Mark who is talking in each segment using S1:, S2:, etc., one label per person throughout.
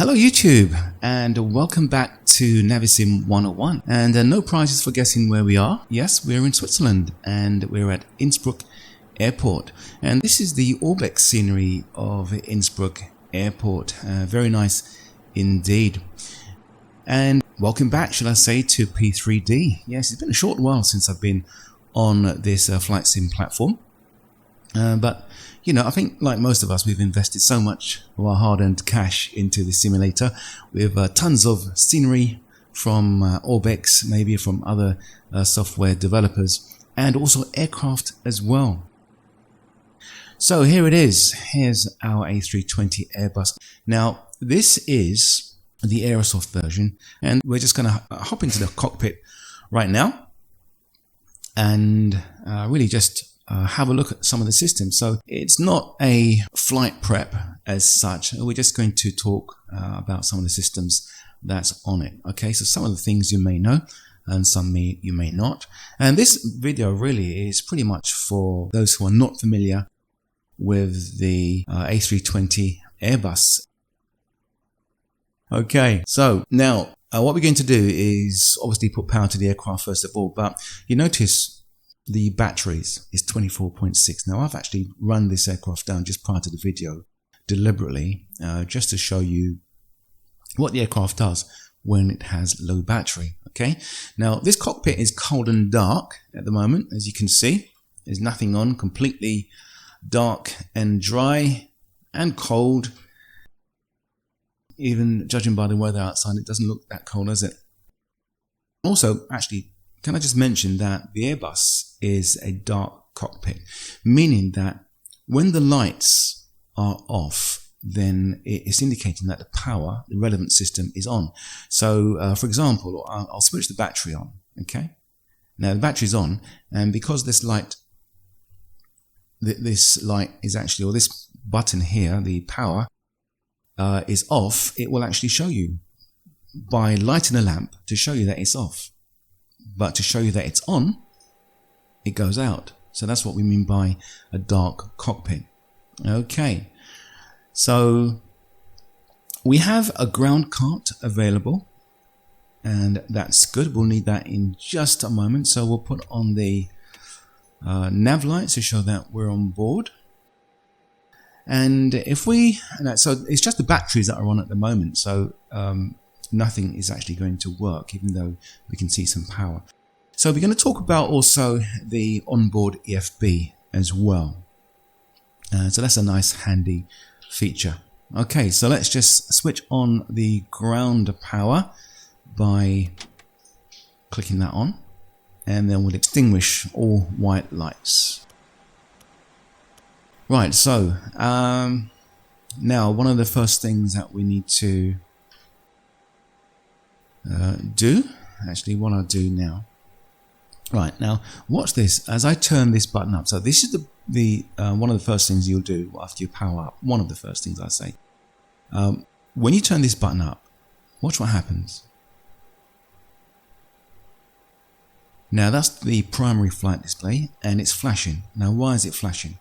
S1: Hello YouTube, and welcome back to NAVISIM101. And no prizes for guessing where we are. Yes, we're in Switzerland and we're at Innsbruck Airport. And this is the Orbex scenery of Innsbruck Airport. Very nice indeed. And welcome back, shall I say, to P3D. Yes, it's been a short while since I've been on this flight sim platform. But you know, I think like most of us, we've invested so much of our hard-earned cash into the simulator with tons of scenery from Orbex, maybe from other software developers, and also aircraft as well. So here it is. Here's our A320 Airbus. Now, this is the Aerosoft version, and we're just going to hop into the cockpit right now and really just have a look at some of the systems. So it's not a flight prep as such. We're just going to talk about some of the systems that's on it. Okay, so some of the things you may know and some you may not. And this video really is pretty much for those who are not familiar with the A320 Airbus. Okay, so now what we're going to do is obviously put power to the aircraft first of all, but you notice the batteries is 24.6. Now I've actually run this aircraft down just prior to the video deliberately just to show you what the aircraft does when it has low battery. Okay, now this cockpit is cold and dark at the moment, as you can see. There's nothing on, completely dark and dry and cold. Even judging by the weather outside, it doesn't look that cold, does it? Also, actually, can I just mention that the Airbus is a dark cockpit, meaning that when the lights are off, then it's indicating that the power, the relevant system, is on. So, for example, I'll switch the battery on. Okay, now the battery's on, and because this light is actually, or this button here, the power is off, it will actually show you by lighting a lamp to show you that it's off. But to show you that it's on, it goes out. So that's what we mean by a dark cockpit. Okay, so we have a ground cart available, and that's good. We'll need that in just a moment. So we'll put on the nav lights to show that we're on board. And if we, so it's just the batteries that are on at the moment. So nothing is actually going to work, even though we can see some power. So we're going to talk about also the onboard EFB as well. So that's a nice handy feature. Okay, so let's just switch on the ground power by clicking that on, and then we'll extinguish all white lights. Right, so now one of the first things that we need to actually what I'll do now. Right, now watch this as I turn this button up. So this is the one of the first things you'll do after you power up. One of the first things I say. When you turn this button up, watch what happens. Now that's the primary flight display and it's flashing. Now why is it flashing?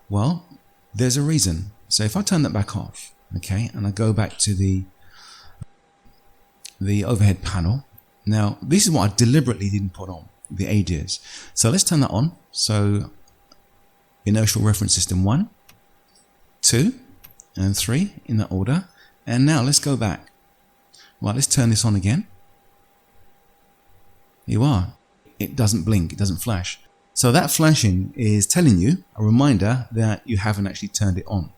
S1: Well, there's a reason. So if I turn that back off, okay, and I go back to the overhead panel. Now this is what I deliberately didn't put on, the ADIRs. So let's turn that on. So inertial reference system 1, 2 and 3 in that order. And now let's go back. Well, let's turn this on again. Here you are. It doesn't blink, it doesn't flash. So that flashing is telling you, a reminder that you haven't actually turned it on.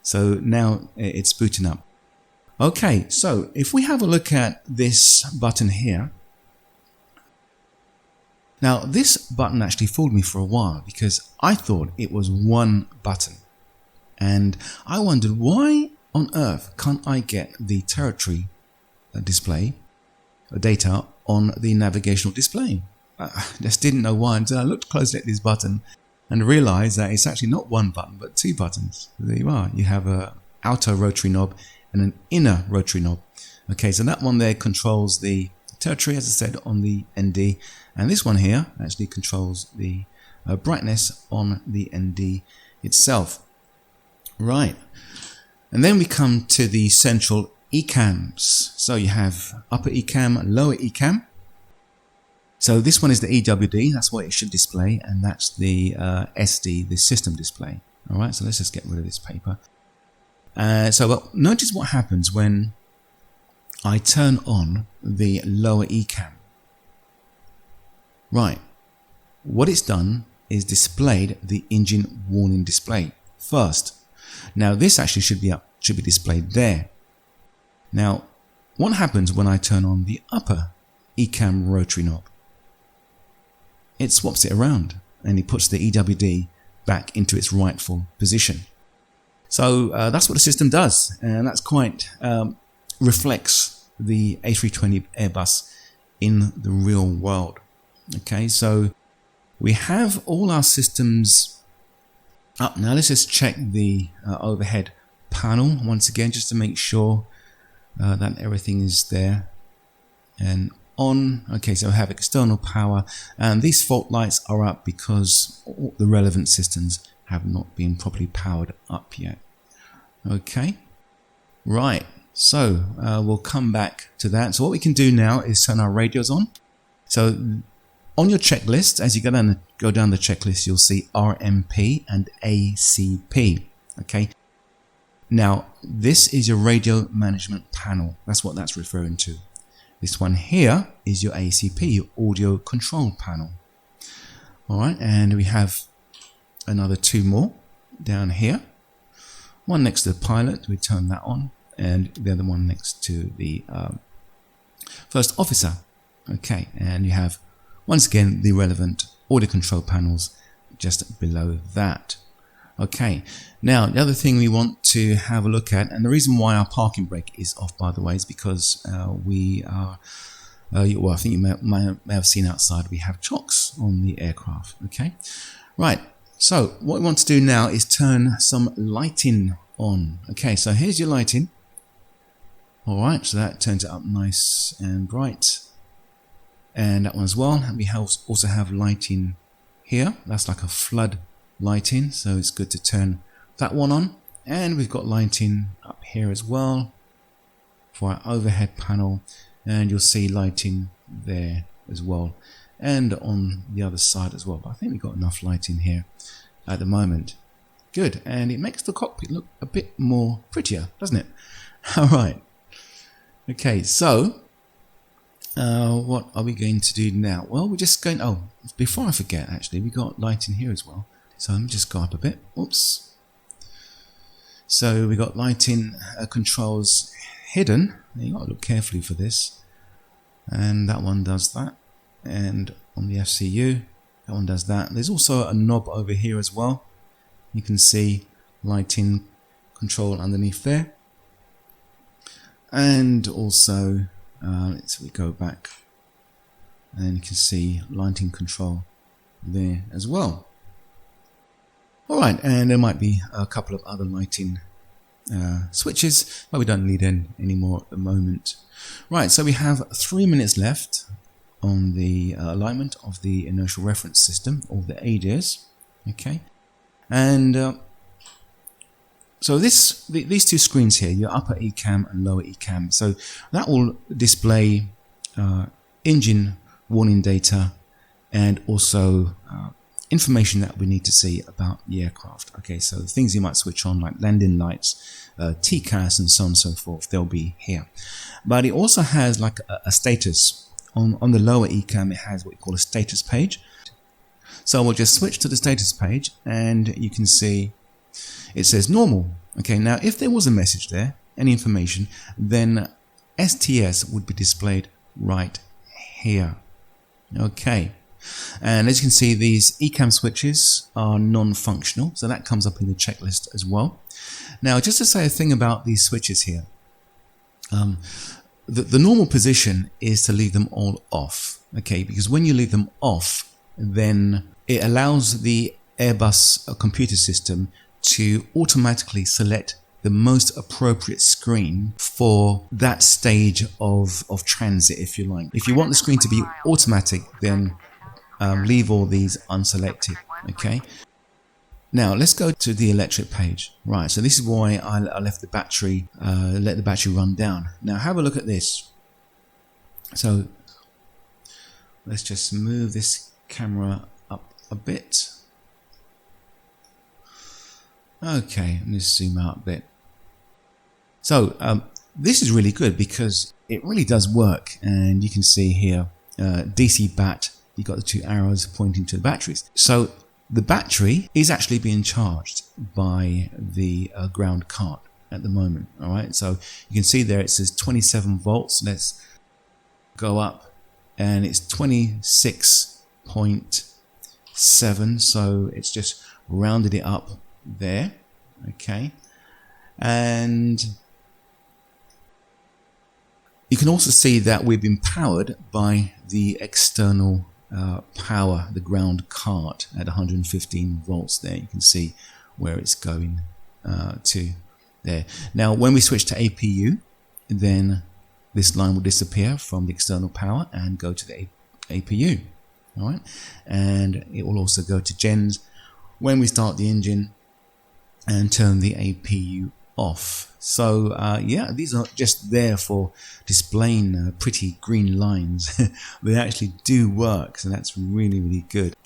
S1: So now it's booting up. Okay, so if we have a look at this button here. Now this button actually fooled me for a while because I thought it was one button. And I wondered, why on earth can't I get the territory display data on the navigational display? I just didn't know why until I looked closely at this button and realized that it's actually not one button but two buttons. There you are. You have an outer rotary knob and an inner rotary knob. Okay, so that one there controls the territory, as I said, on the ND, and this one here actually controls the brightness on the ND itself. Right. And then we come to the central Ecams. So you have upper Ecam, lower Ecam. So this one is the EWD, that's what it should display, and that's the SD, the system display. Alright, so let's just get rid of this paper. So notice what happens when I turn on the lower Ecam. Right, what it's done is displayed the engine warning display first. Now this actually should be displayed there. Now what happens when I turn on the upper Ecam rotary knob? It swaps it around and it puts the EWD back into its rightful position. So that's what the system does, and that's quite reflects the A320 Airbus in the real world. Okay, so we have all our systems up. Now let's just check the overhead panel once again, just to make sure that everything is there and on. Okay, so I have external power, and these fault lights are up because all the relevant systems have not been properly powered up yet. Okay, right, so we'll come back to that. So what we can do now is turn our radios on. So on your checklist, as you go down the checklist, you'll see RMP and ACP. Okay, now this is your radio management panel. That's what that's referring to. This one here is your ACP, your audio control panel. All right, and we have another two more down here. One next to the pilot, we turn that on, and the other one next to the first officer. Okay, and you have once again the relevant audio control panels just below that. Okay, now the other thing we want to have a look at, and the reason why our parking brake is off, by the way, is because we are, well, I think you may have seen outside, we have chocks on the aircraft. Okay, right, so what we want to do now is turn some lighting on. Okay, so here's your lighting. All right, so that turns it up nice and bright, and that one as well. And we also have lighting here, that's like a flood lighting, so it's good to turn that one on. And we've got lighting up here as well for our overhead panel, and you'll see lighting there as well, and on the other side as well. But I think we've got enough lighting here at the moment. Good, and it makes the cockpit look a bit more prettier, doesn't it? All right, okay, so what are we going to do now? Well, we're just going, oh, before I forget, actually, we got lighting here as well. So let me just go up a bit. Oops. So we got lighting controls hidden. You got to look carefully for this. And that one does that. And on the FCU, that one does that. There's also a knob over here as well. You can see lighting control underneath there. And also, let's go back, and you can see lighting control there as well. Alright, and there might be a couple of other lighting switches, but we don't need any anymore at the moment. Right, so we have 3 minutes left on the alignment of the inertial reference system, or the ADIRS. Okay, and so these two screens here, your upper Ecam and lower Ecam, so that will display engine warning data and also information that we need to see about the aircraft. Okay, so things you might switch on, like landing lights, TCAS, and so on and so forth, they'll be here. But it also has like a status. On the lower Ecam, it has what we call a status page. So we'll just switch to the status page, and you can see it says normal. Okay, now if there was a message there, any information, then STS would be displayed right here. Okay. And as you can see, these Ecam switches are non-functional, so that comes up in the checklist as well. Now, just to say a thing about these switches here, the normal position is to leave them all off, okay, because when you leave them off, then it allows the Airbus computer system to automatically select the most appropriate screen for that stage of transit, if you like. If you want the screen to be automatic, then leave all these unselected. Okay. Now let's go to the electric page. Right, so this is why I left the battery, let the battery run down. Now have a look at this. So let's just move this camera up a bit. Okay, let me zoom out a bit. So this is really good because it really does work, and you can see here DC bat, you've got the two arrows pointing to the batteries. So the battery is actually being charged by the ground cart at the moment. All right, so you can see there it says 27 volts. Let's go up, and it's 26.7, so it's just rounded it up there. Okay, and you can also see that we've been powered by the external power, the ground cart at 115 volts there. You can see where it's going to there. Now when we switch to APU, then this line will disappear from the external power and go to the APU. All right, and it will also go to gens when we start the engine and turn the APU off. So yeah, these are just there for displaying pretty green lines. They actually do work, so that's really, really good.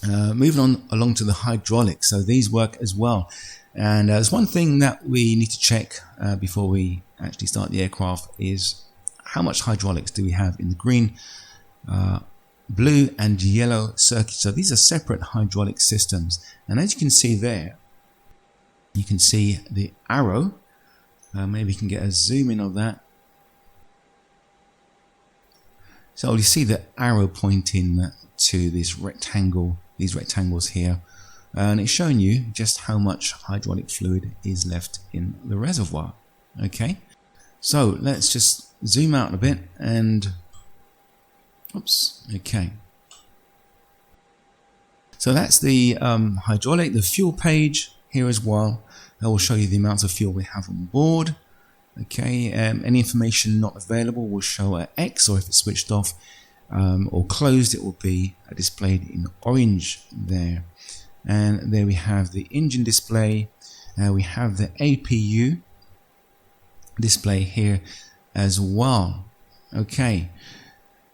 S1: Moving on along to the hydraulics, so these work as well. And there's one thing that we need to check before we actually start the aircraft is how much hydraulics do we have in the green, blue and yellow circuits. So these are separate hydraulic systems, and as you can see there, you can see the arrow. Maybe you can get a zoom in of that. So you see the arrow pointing to this rectangle, these rectangles here, and it's showing you just how much hydraulic fluid is left in the reservoir. Okay, so let's just zoom out a bit and oops, okay. So that's the hydraulic, the fuel page here as well. That will show you the amounts of fuel we have on board. Okay, any information not available will show a X, or if it's switched off or closed, it will be displayed in orange there. And there we have the engine display. We have the APU display here as well. Okay,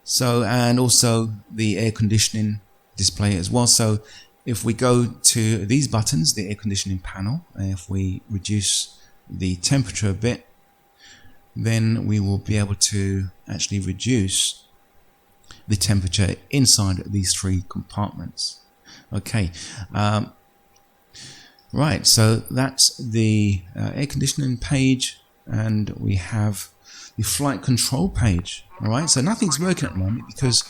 S1: so and also the air conditioning display as well. So if we go to these buttons, the air conditioning panel, if we reduce the temperature a bit, then we will be able to actually reduce the temperature inside these three compartments. Okay, right, so that's the air conditioning page, and we have the flight control page. All right, so nothing's working at the moment because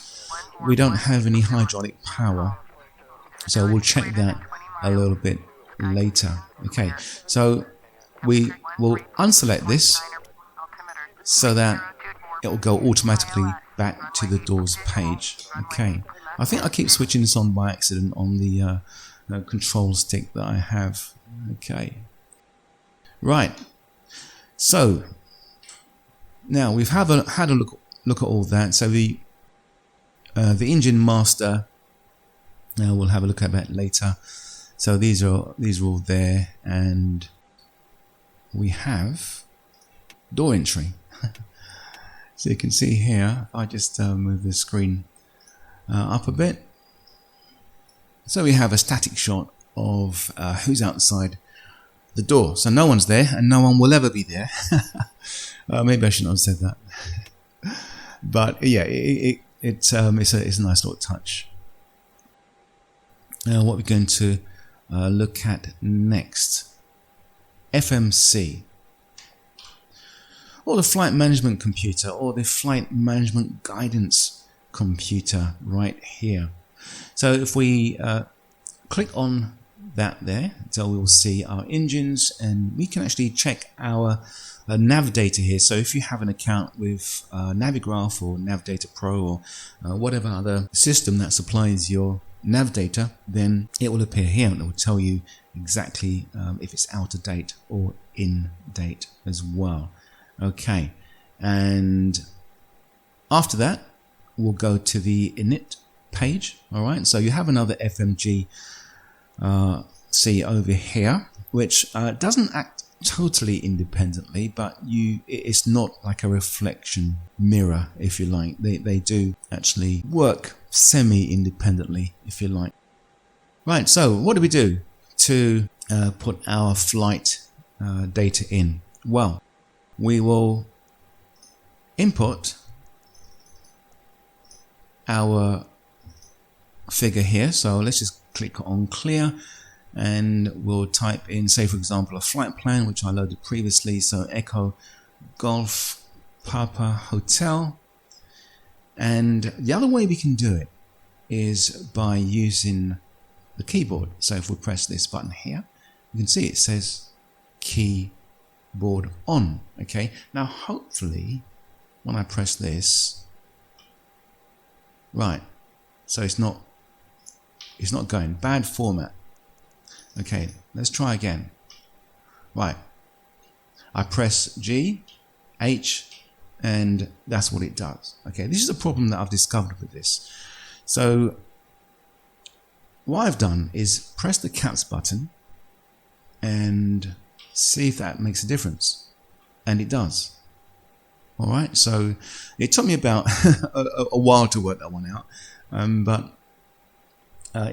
S1: we don't have any hydraulic power. So we'll check that a little bit later. Okay, so we will unselect this so that it will go automatically back to the doors page. Okay, I think I keep switching this on by accident on the control stick that I have. Okay, right. So now we've had a look at all that. So the engine master. Now we'll have a look at that later. So these are all there, and we have door entry. So you can see here, if I just move the screen up a bit. So we have a static shot of who's outside the door. So no one's there, and no one will ever be there. Maybe I shouldn't have said that. But yeah, it's a nice little touch. Now what we're going to look at next, FMC, or the flight management computer, or the flight management guidance computer right here. So if we click on that there, so we will see our engines, and we can actually check our nav data here. So if you have an account with Navigraph or Navdata Pro or whatever other system that supplies your nav data, then it will appear here and it will tell you exactly if it's out of date or in date as well. Okay, and after that we'll go to the init page. All right, so you have another FMG see over here, which doesn't act totally independently, but it's not like a reflection mirror, if you like. They do actually work semi-independently, if you like. Right, so what do we do to put our flight data in? Well, we will input our figure here. So let's just click on clear, and we'll type in, say for example, a flight plan which I loaded previously. So Echo Golf Papa Hotel. And the other way we can do it is by using the keyboard. So if we press this button here, you can see it says keyboard on. Okay, now hopefully when I press this, right, so it's not going, bad format. Okay, let's try again. Right, I press G, H, and that's what it does. Okay, this is a problem that I've discovered with this. So what I've done is press the caps button and see if that makes a difference, and it does. All right, so it took me about a while to work that one out, but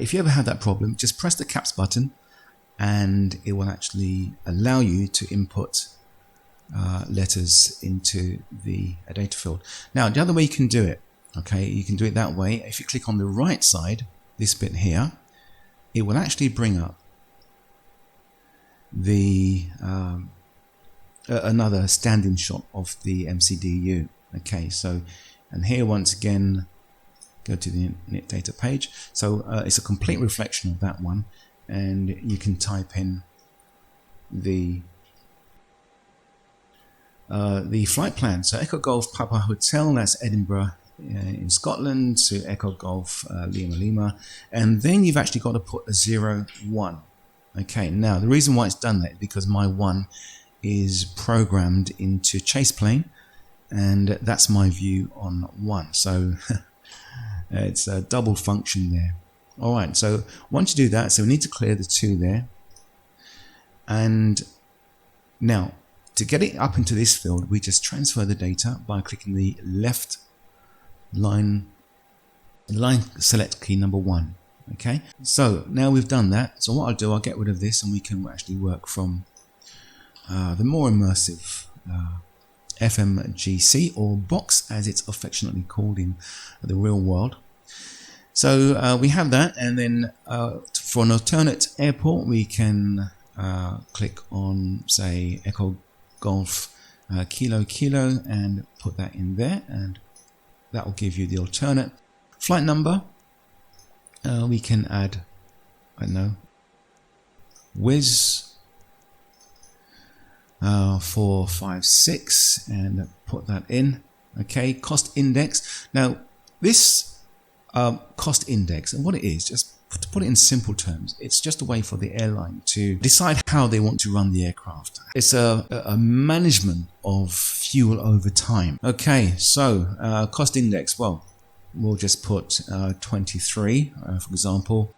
S1: if you ever have that problem, just press the caps button and it will actually allow you to input letters into the data field. Now, the other way you can do it, okay, you can do it that way. If you click on the right side, this bit here, it will actually bring up the another standing shot of the MCDU. Okay, so, and here once again, go to the init data page. So it's a complete reflection of that one, and you can type in the flight plan. So Echo Golf Papa Hotel, that's Edinburgh in Scotland, to Echo Golf Lima Lima, and then you've actually got to put a 01. Okay, now the reason why it's done that is because my 1 is programmed into chase plane, and that's my view on 1. So it's a double function there. All right, so once you do that, so we need to clear the 2 there. And now to get it up into this field, we just transfer the data by clicking the left line select key number 1. Okay, so now we've done that. So what I'll do, I'll get rid of this, and we can actually work from the more immersive FMGC, or box as it's affectionately called in the real world. So we have that, and then for an alternate airport, we can click on, say, Echo Golf Kilo Kilo, and put that in there, and that will give you the alternate flight number. We can add, I don't know, Wiz 456, and put that in. Okay, cost index. Now this cost index, and what it is, just to put it in simple terms, it's just a way for the airline to decide how they want to run the aircraft. It's a management of fuel over time. Okay, so cost index, well, we'll just put 23, for example.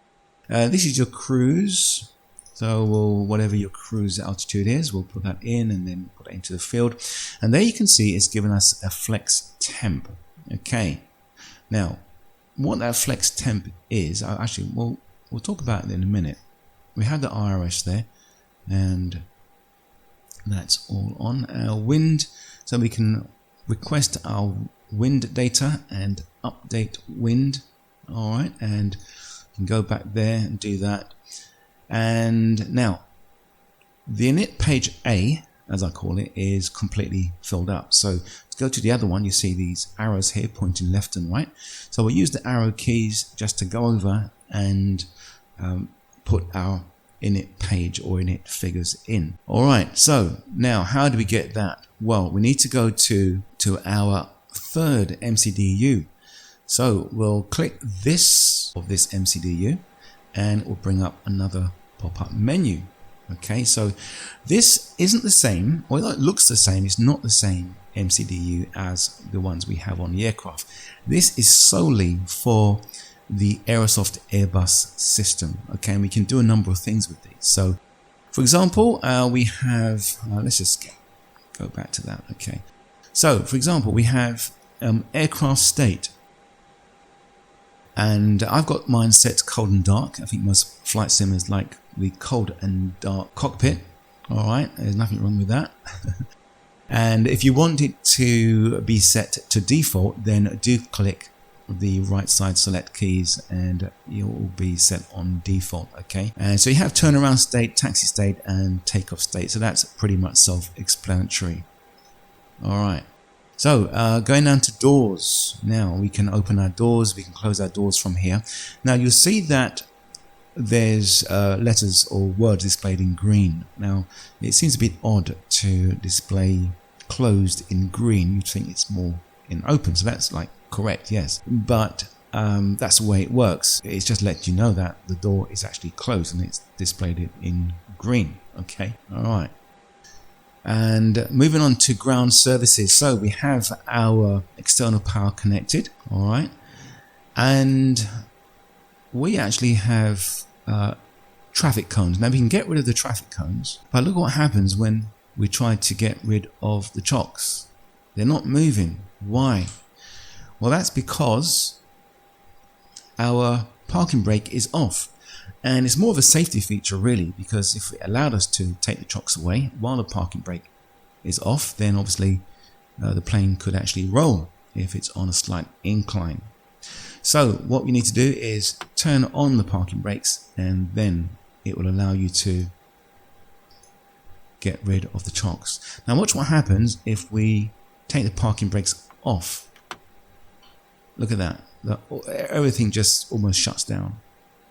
S1: This is your cruise. So whatever your cruise altitude is, we'll put that in and then put it into the field. And there you can see it's given us a flex temp. Okay. Now, what that flex temp is, actually, we'll talk about it in a minute. We have the IRS there, and that's all on. Our wind, so we can request our wind data and update wind. All right, and you can go back there and do that. And now the init page A, as I call it, is completely filled up. So to go to the other one, you see these arrows here pointing left and right. So we'll use the arrow keys just to go over and put our init page or init figures in. All right, so now how do we get that? Well, we need to go to our third MCDU. So we'll click this of this MCDU, and it will bring up another pop-up menu. Okay, so this isn't the same, or it looks the same, it's not the same MCDU as the ones we have on the aircraft. This is solely for the Aerosoft Airbus system. Okay, and we can do a number of things with these. So, for example, we have, let's just go back to that. Okay, so for example, we have aircraft state, and I've got mine set to cold and dark. I think most flight simmers like the cold and dark cockpit. All right, there's nothing wrong with that. And if you want it to be set to default, then do click the right side select keys and it will be set on default. Okay, and so you have turnaround state, taxi state, and takeoff state. So that's pretty much self-explanatory. All right, so going down to doors. Now we can open our doors, we can close our doors from here. Now you'll see that there's letters or words displayed in green. Now it seems a bit odd to display closed in green. You'd think it's more in open, so that's like correct, yes, but that's the way it works. It's just let you know that the door is actually closed and it's displayed it in green. Okay, all right, and moving on to ground services. So we have our external power connected, all right, and we actually have traffic cones. Now we can get rid of the traffic cones, but look what happens when we try to get rid of the chocks. They're not moving. Why? Well, that's because our parking brake is off, and it's more of a safety feature really, because if it allowed us to take the chocks away while the parking brake is off, then obviously the plane could actually roll if it's on a slight incline. So what we need to do is turn on the parking brakes, and then it will allow you to get rid of the chocks. Now watch what happens if we take the parking brakes off. Look at that. Everything just almost shuts down.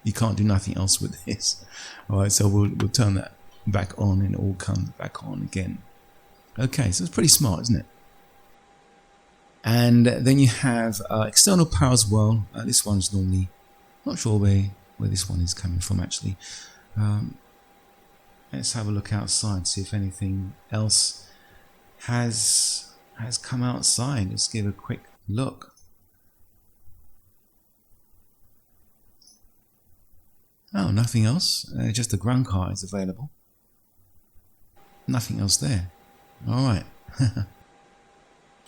S1: You can't do nothing else with this. Alright, so we'll turn that back on and it all comes back on again. Okay, so it's pretty smart, isn't it? And then you have external power as well. This one's normally, not sure where this one is coming from actually. Let's have a look outside, see if anything else has come outside. Let's give a quick look. Oh, nothing else. Just the ground car is available. Nothing else there. All right.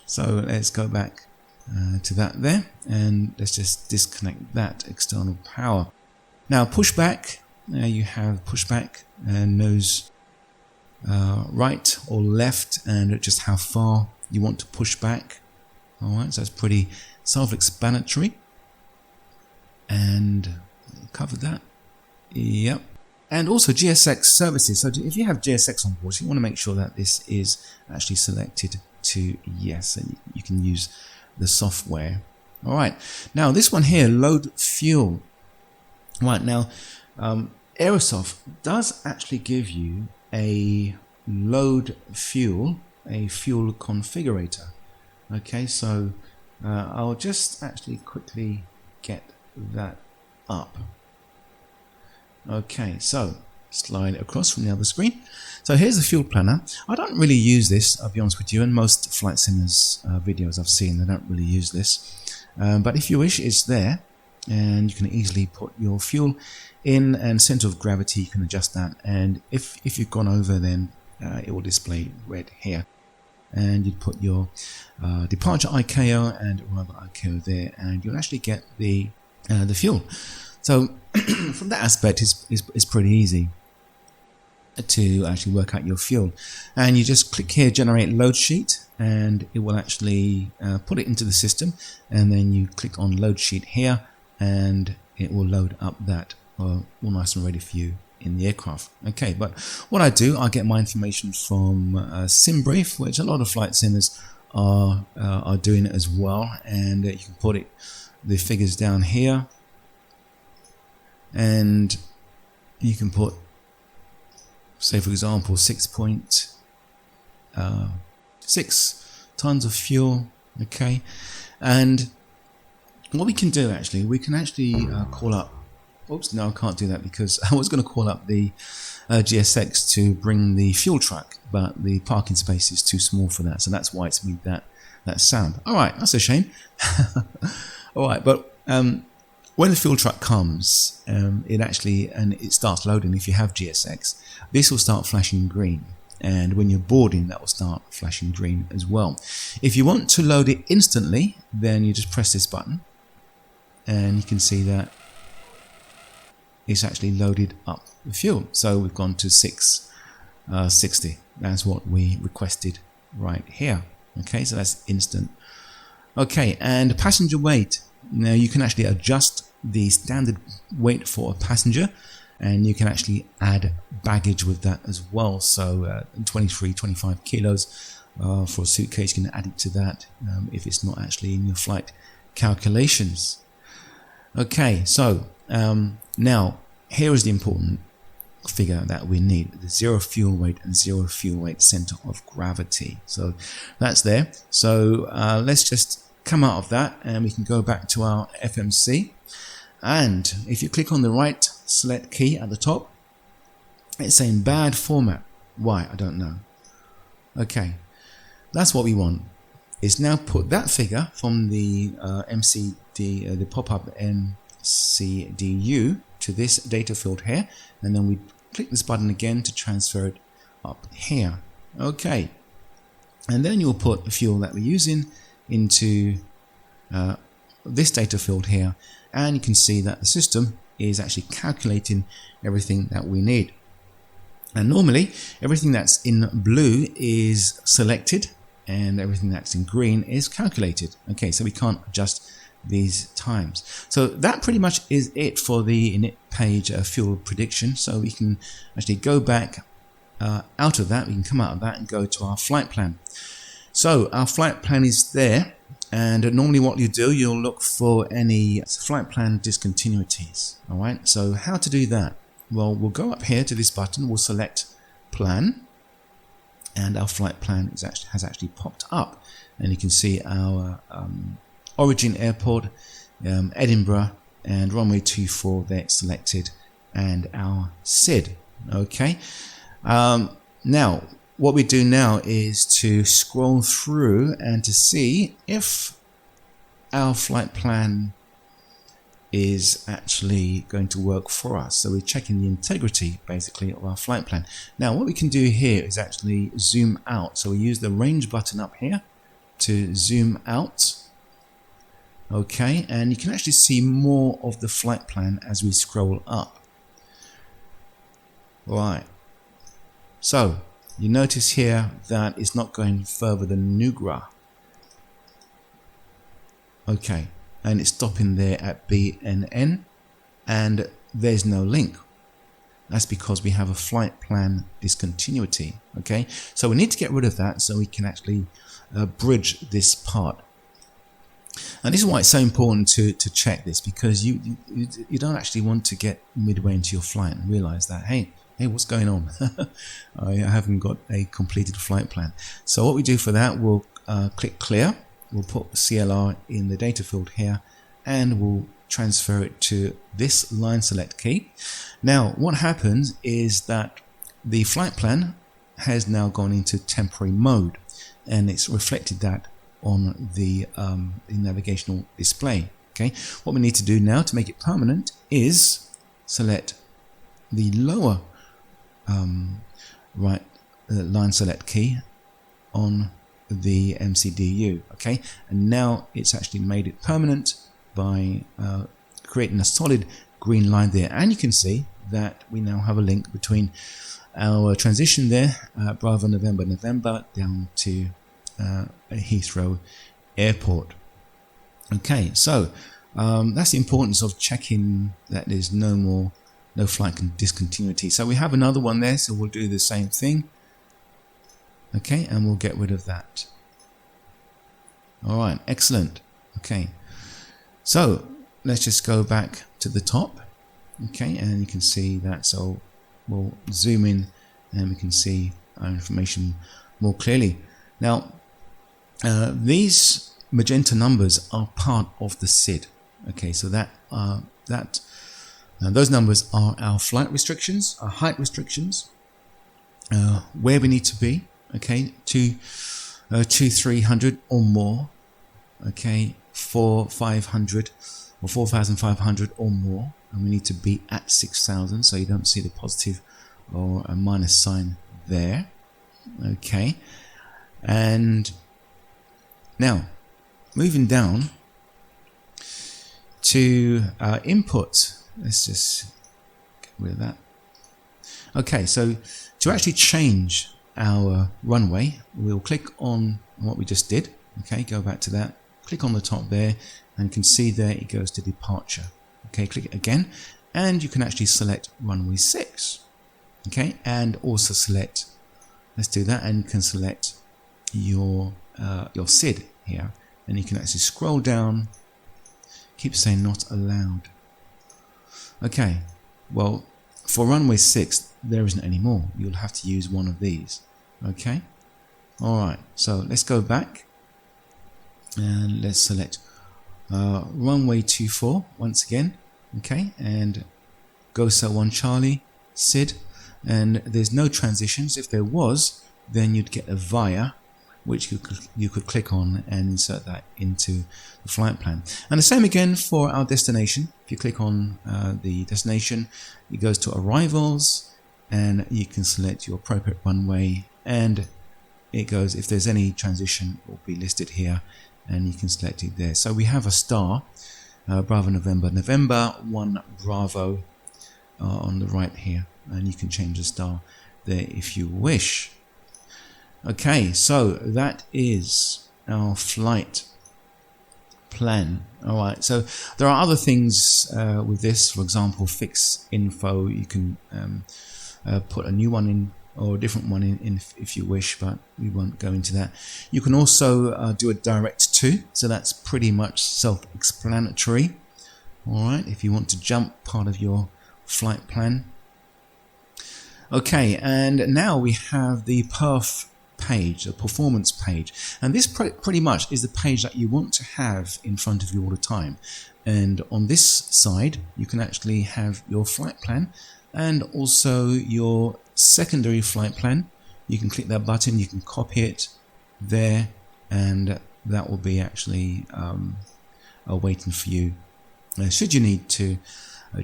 S1: So let's go back to that there, and let's just disconnect that external power. Now pushback. You have pushback and knows right or left and just how far you want to push back. Alright, so it's pretty self-explanatory, and cover that. Yep. And also GSX services. So if you have GSX on board, you want to make sure that this is actually selected to yes, and you can use the software. Alright, now this one here, load fuel. Right, now Aerosoft does actually give you a load fuel, a fuel configurator. Okay, so I'll just actually quickly get that up. Okay, so slide across from the other screen. So here's the fuel planner. I don't really use this, I'll be honest with you, and most flight simmers videos I've seen, they don't really use this. But if you wish, it's there, and you can easily put your fuel in, and center of gravity, you can adjust that, and if you've gone over, then it will display red here, and you'd put your departure ICAO and arrival ICAO there, and you'll actually get the fuel. So from that aspect, it's pretty easy to actually work out your fuel, and you just click here, generate load sheet, and it will actually put it into the system, and then you click on load sheet here, and it will load up that all nice and ready for you in the aircraft. Okay, but what I do, I get my information from SimBrief, which a lot of flight simmers are doing as well, and you can put the figures down here, and you can put, say for example, 6.6 tons of fuel. Okay, and what we can do actually, we can actually call up, oops, no, I can't do that because I was going to call up the GSX to bring the fuel truck, but the parking space is too small for that, so that's why it's made that sound. Alright, that's a shame. Alright, but when the fuel truck comes, it starts loading. If you have GSX, this will start flashing green, and when you're boarding, that will start flashing green as well. If you want to load it instantly, then you just press this button, and you can see that it's actually loaded up the fuel. So we've gone to 660. That's what we requested right here. Okay, so that's instant. Okay, and passenger weight. Now you can actually adjust the standard weight for a passenger, and you can actually add baggage with that as well. So 25 kilos for a suitcase, you can add it to that if it's not actually in your flight calculations. Okay, so now here is the important figure that we need: the zero fuel weight and zero fuel weight center of gravity. So that's there. So let's just come out of that, and we can go back to our FMC. And if you click on the right select key at the top, it's saying bad format. Why? I don't know. Okay, that's what we want. Is now put that figure from the MCD, the pop-up MCDU, to this data field here, and then we click this button again to transfer it up here. Okay, and then you'll put the fuel that we're using into this data field here, and you can see that the system is actually calculating everything that we need. And normally everything that's in blue is selected and everything that's in green is calculated. Okay, so we can't adjust these times. So that pretty much is it for the init page fuel prediction. So we can actually go back out of that, we can come out of that and go to our flight plan. So our flight plan is there, and normally what you do, you'll look for any flight plan discontinuities. Alright, so how to do that? Well, we'll go up here to this button, we'll select plan, and our flight plan has actually popped up, and you can see our origin airport, Edinburgh, and runway 24 there selected, and our SID. Okay, now what we do now is to scroll through and to see if our flight plan is actually going to work for us. So we're checking the integrity basically of our flight plan. Now what we can do here is actually zoom out. So we use the range button up here to zoom out. Okay, and you can actually see more of the flight plan as we scroll up. Right, so you notice here that it's not going further than Nugra. Okay, and it's stopping there at BNN, and there's no link. That's because we have a flight plan discontinuity. Okay, so we need to get rid of that so we can actually bridge this part. And this is why it's so important to check this, because you don't actually want to get midway into your flight and realize that, hey, what's going on? I haven't got a completed flight plan. So what we do for that, we'll click clear, we'll put CLR in the data field here, and we'll transfer it to this line select key. Now what happens is that the flight plan has now gone into temporary mode, and it's reflected that on the navigational display. Okay, what we need to do now to make it permanent is select the lower line select key on the MCDU. Okay, and now it's actually made it permanent by creating a solid green line there, and you can see that we now have a link between our transition there, Bravo November November, down to Heathrow Airport. Okay, so that's the importance of checking that there's no flight discontinuity. So we have another one there, so we'll do the same thing. Okay, and we'll get rid of that. Alright, excellent. Okay, so let's just go back to the top. Okay, and you can see that, so we'll zoom in and we can see our information more clearly. Now these magenta numbers are part of the SID. Okay, so those numbers are our flight restrictions, our height restrictions, where we need to be, okay, to 300 or more, okay, 500, or 4,500 or more, and we need to be at 6,000, so you don't see the positive or a minus sign there. Okay, and now moving down to input, let's just get rid of that. Okay, so to actually change our runway, we'll click on what we just did. Okay, go back to that, click on the top there, and you can see there it goes to departure. Okay, click it again, and you can actually select runway 6. Okay, and also select, let's do that, and you can select your SID here, and you can actually scroll down, keep saying not allowed. Okay, well, for runway 6 there isn't any more, you'll have to use one of these. Okay, alright, so let's go back and let's select runway 24 once again. Okay, and go so 1 Charlie, SID, and there's no transitions. If there was, then you'd get a via, which you could click on and insert that into the flight plan. And the same again for our destination. If you click on the destination, it goes to arrivals, and you can select your appropriate runway, and it goes, if there's any transition, it will be listed here, and you can select it there. So we have a star, Bravo November, November 1 Bravo on the right here, and you can change the star there if you wish. Okay, so that is our flight plan. Alright, so there are other things with this. For example, fix info, you can put a new one in or a different one in if you wish, but we won't go into that. You can also do a direct to, so that's pretty much self-explanatory. Alright, if you want to jump part of your flight plan. Okay, and now we have the Perf page, the performance page, and this pretty much is the page that you want to have in front of you all the time. And on this side you can actually have your flight plan and also your secondary flight plan. You can click that button, you can copy it there, and that will be actually waiting for you should you need to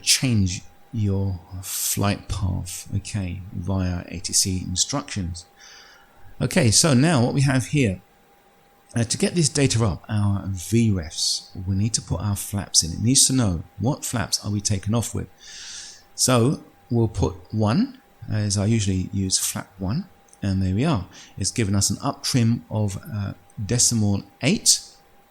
S1: change your flight path, okay, via ATC instructions. Okay, so now what we have here, to get this data up, our VREFs, we need to put our flaps in. It needs to know what flaps are we taking off with. So we'll put 1, as I usually use flap 1, and there we are. It's given us an up trim of decimal 8,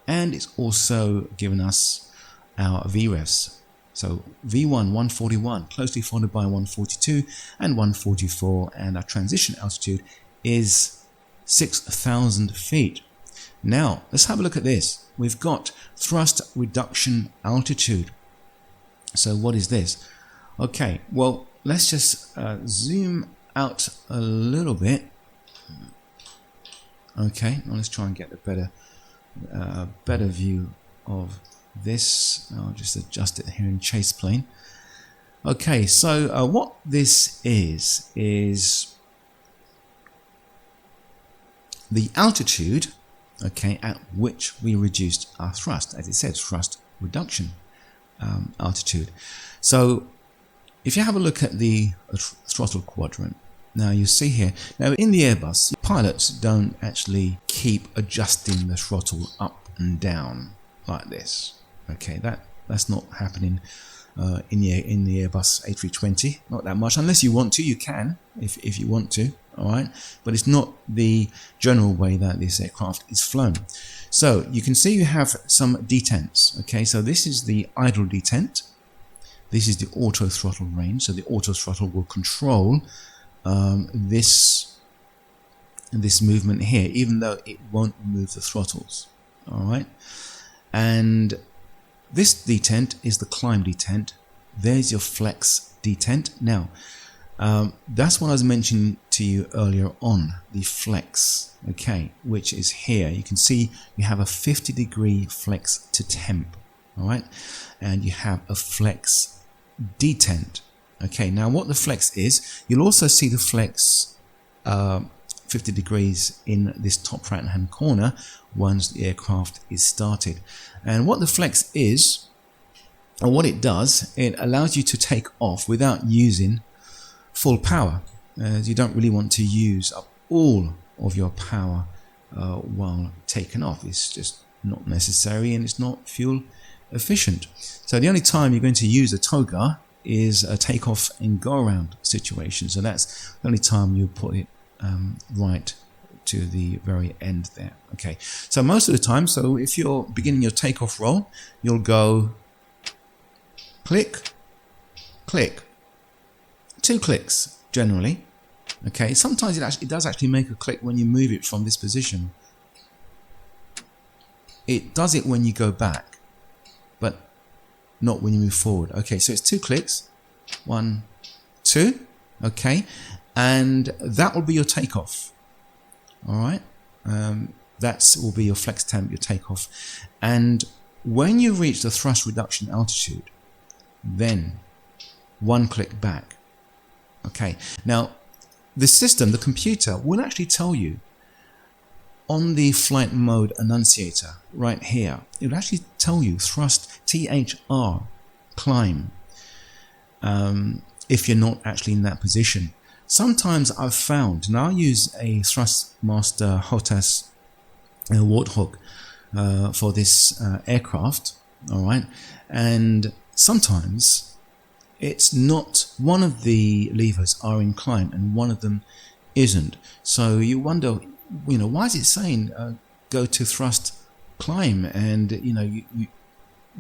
S1: and it's also given us our VREFs. So V1 141, closely followed by 142 and 144, and our transition altitude is 6,000 feet. Now let's have a look at this. We've got thrust reduction altitude. So what is this? Okay, well, let's just zoom out a little bit. Okay, now let's try and get a better view of this. I'll just adjust it here in chase plane. Okay, so what this is the altitude, okay, at which we reduced our thrust, as it says, thrust reduction altitude. So if you have a look at the throttle quadrant, now you see here, now in the Airbus, pilots don't actually keep adjusting the throttle up and down like this. Okay, that's not happening in the Airbus A320, not that much. Unless you want to, you can, if you want to, all right. But it's not the general way that this aircraft is flown. So you can see you have some detents. Okay, so this is the idle detent. This is the auto throttle range. So the auto throttle will control this movement here, even though it won't move the throttles. All right, and this detent is the climb detent. There's your flex detent. Now, that's what I was mentioning to you earlier on, the flex, okay, which is here. You can see you have a 50-degree flex to temp, all right, and you have a flex detent. Okay, now what the flex is, you'll also see the flex 50 degrees in this top right hand corner once the aircraft is started. And what the flex is And what it does, it allows you to take off without using full power, as you don't really want to use up all of your power while taking off. It's just not necessary and it's not fuel efficient. So the only time you're going to use a toga is a takeoff and go around situation. So that's the only time you put it right to the very end there. Okay, so most of the time, so if you're beginning your takeoff roll, you'll go click, click, 2 clicks generally. Okay, sometimes it does actually make a click when you move it from this position. It does it when you go back, but not when you move forward. Okay, so it's 2 clicks, 1, 2, okay, and that will be your takeoff. All right, that will be your flex temp, your takeoff, and when you reach the thrust reduction altitude, then 1 click back. Okay, now the system, the computer, will actually tell you on the flight mode annunciator right here, it will actually tell you thrust THR climb if you're not actually in that position. Sometimes I've found, and I use a Thrustmaster HOTAS Warthog for this aircraft, all right, and sometimes it's not, one of the levers are in climb and one of them isn't. So you wonder, why is it saying go to thrust climb, and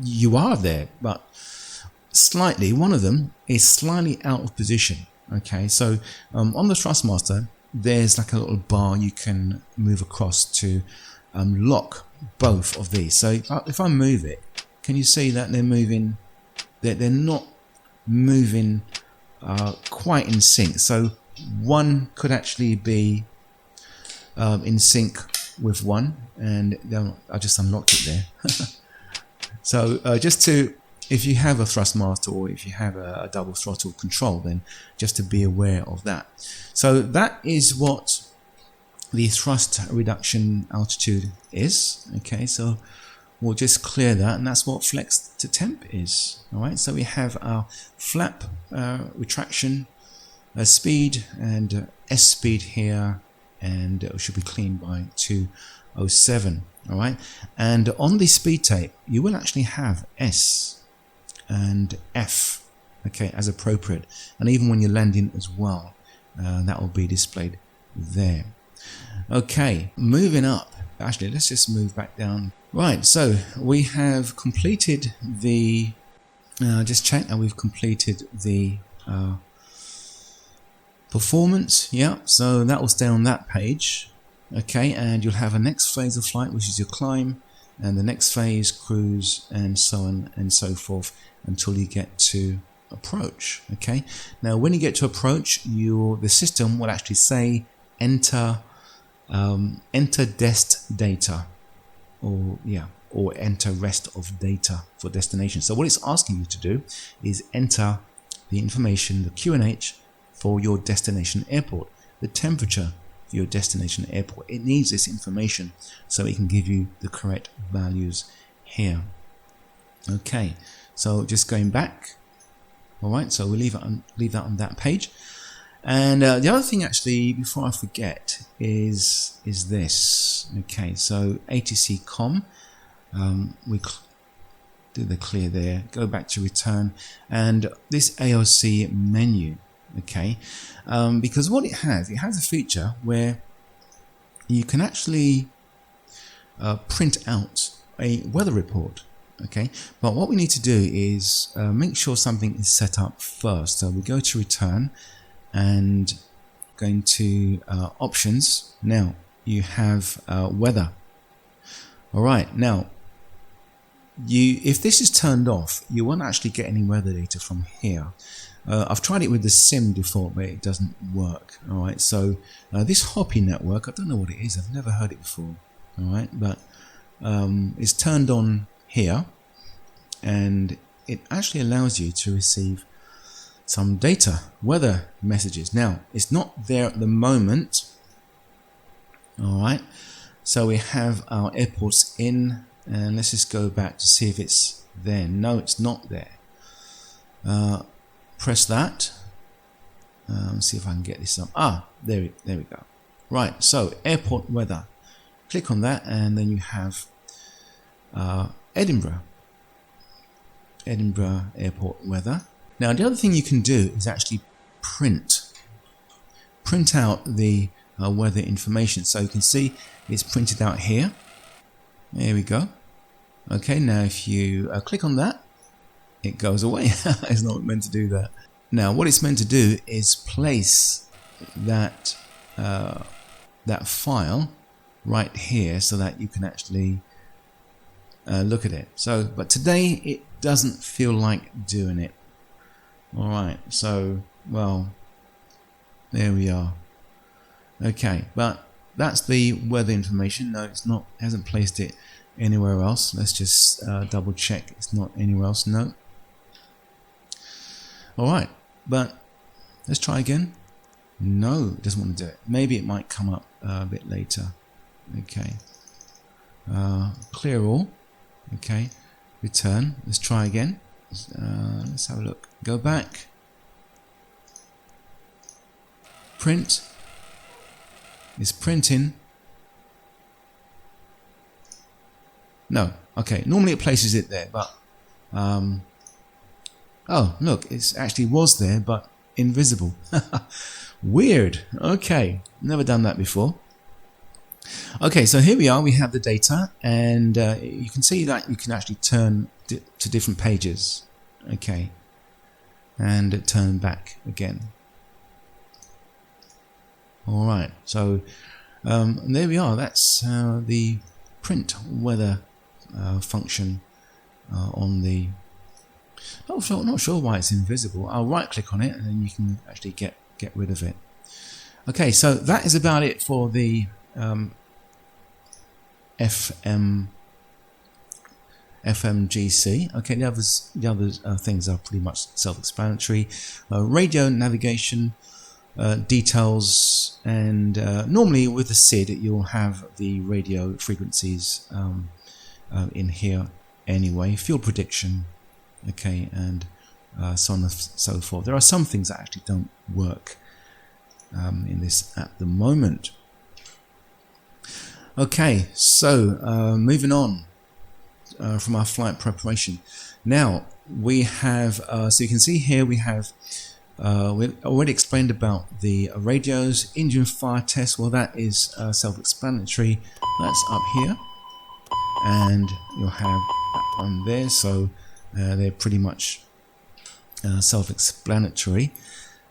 S1: you are there, but slightly, one of them is slightly out of position. Okay, so on the Thrustmaster, there's like a little bar you can move across to lock both of these. So if I move it, can you see that they're moving? They're not moving quite in sync. So one could actually be in sync with one, and I just unlocked it there. So just to, if you have a Thrustmaster or if you have a double throttle control, then just to be aware of that. So that is what the thrust reduction altitude is. Okay, so we'll just clear that, and that's what flex to temp is. All right, so we have our flap retraction speed and S speed here, and it should be cleaned by 207. All right, and on the speed tape you will actually have S and F, okay, as appropriate, and even when you're landing as well, that will be displayed there. Okay, moving up. Actually, let's just move back down. Right, so we have completed the just check that we've completed the performance. Yeah, so that will stay on that page. Okay, and you'll have a next phase of flight, which is your climb, and the next phase, cruise, and so on and so forth until you get to approach. Okay, now when you get to approach, the system will actually say enter dest data, or enter rest of data for destination. So what it's asking you to do is enter the information, the QNH for your destination airport, the temperature for your destination airport. It needs this information so it can give you the correct values here. Okay, so just going back. All right, so we'll leave that on that page. And the other thing, actually, before I forget, is this. Okay, so ATC COM, we do the clear there, go back to return, and this AOC menu. Okay, because what it has a feature where you can actually print out a weather report. Okay, but what we need to do is make sure something is set up first. So we go to return and going to options. Now you have weather. All right, now if this is turned off, you won't actually get any weather data from here. I've tried it with the sim default, but it doesn't work. All right, so this Hoppy network, I don't know what it is. I've never heard it before. All right, but it's turned on here, and it actually allows you to receive some data, weather messages. Now it's not there at the moment. All right, so we have our airports in, and let's just go back to see if it's there. No, it's not there. Press that. Let's see if I can get this up. There we go. Right, so airport weather. Click on that, and then you have Edinburgh airport weather. Now the other thing you can do is actually print out the weather information. So you can see it's printed out here. There we go. Okay, now if you click on that, it goes away. It's not meant to do that. Now what it's meant to do is place that file right here so that you can actually look at it. So, but today it doesn't feel like doing it. Alright, so, well, there we are. Okay, but that's the weather information. No, it's not, hasn't placed it anywhere else. Let's just double check it's not anywhere else. No. Alright, but let's try again. No, it doesn't want to do it. Maybe it might come up a bit later. Okay. Clear all. Okay. Return. Let's try again. Let's have a look. Go back. Print. It's printing. No. Okay. Normally it places it there, but oh, look, it actually was there, but invisible. Weird. Okay. Never done that before. Okay, so here we are. We have the data, and you can see that you can actually turn to different pages. Okay, and turn back again. All right, so there we are. That's the print weather function on the. Oh, I'm not sure why it's invisible. I'll right-click on it, and then you can actually get rid of it. Okay, so that is about it for the FMGC. Okay, the other things are pretty much self-explanatory. Radio navigation details, and normally with the SID you'll have the radio frequencies in here anyway. Field prediction, okay, and so on and so forth. There are some things that actually don't work in this at the moment. Okay, so moving on from our flight preparation. Now we have, so you can see here we have, we already explained about the radios, engine fire test. Well, that is self-explanatory. That's up here, and you'll have that one there. So they're pretty much self-explanatory.